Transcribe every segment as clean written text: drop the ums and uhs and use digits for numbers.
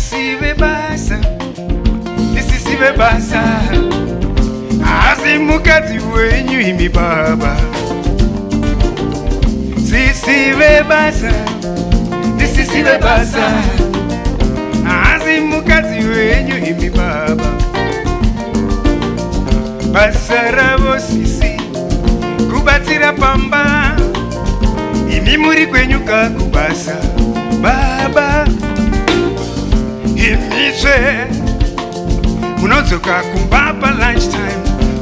Sisive basa, nisisive basa. Azimukazi wenyu imi baba. Sisive basa, nisisive basa. Azimukazi wenyu imi baba. Basarabo sisi, kubatira pamba. Imi muri kwenyu kakubasa, baba. Imiche munozoka kumbapa lunchtime.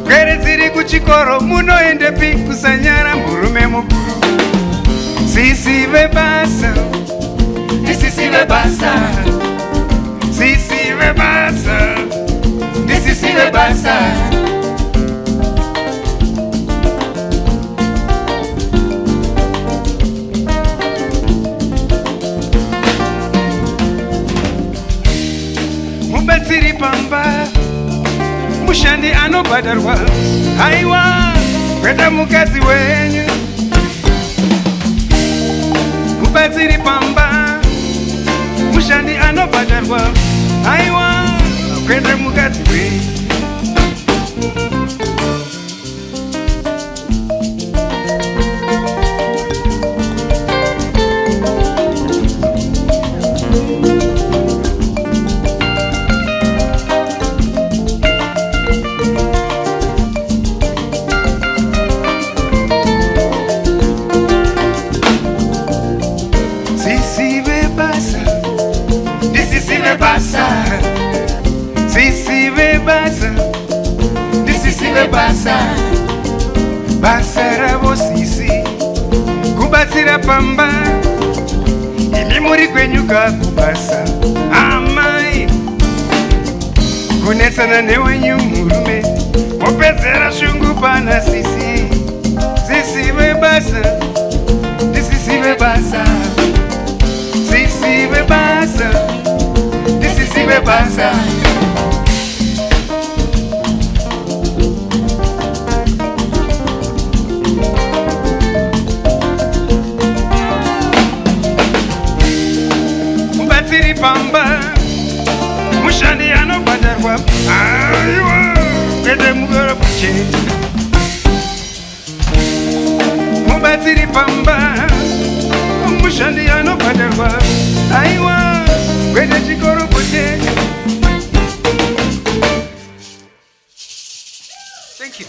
Kwere ziri kuchikoro munoende pi kusanyara murume mukuru. Sisive basa, nisisive basa. Sisive basa, nisisive basa. Mubatiri pamba, mushandi anobadarwa. Aiwa, kweta mukazi wenyu. Mubatiri pamba, mushandi anobadarwa. Aiwa, kweta mukazi wenyu. Sisive basa, nisisive basa. Sisive basa, nisisive basa. Basarabo sisi, kubatira pamba. Imi muri kwenyu kakubasa, amai. Kunesana newenyu murume, mopezera shungu pana sisi. Sisive basa, nisisive basa. Sisive basa, nisisive basa. Mubatiri pamba, mushandi anobadarwa. Aiwa, kwete mugoro kuche. Mubatiri pamba, mushandi anobadarwa. Aiwa, kwete chikoro kuche. Thank you.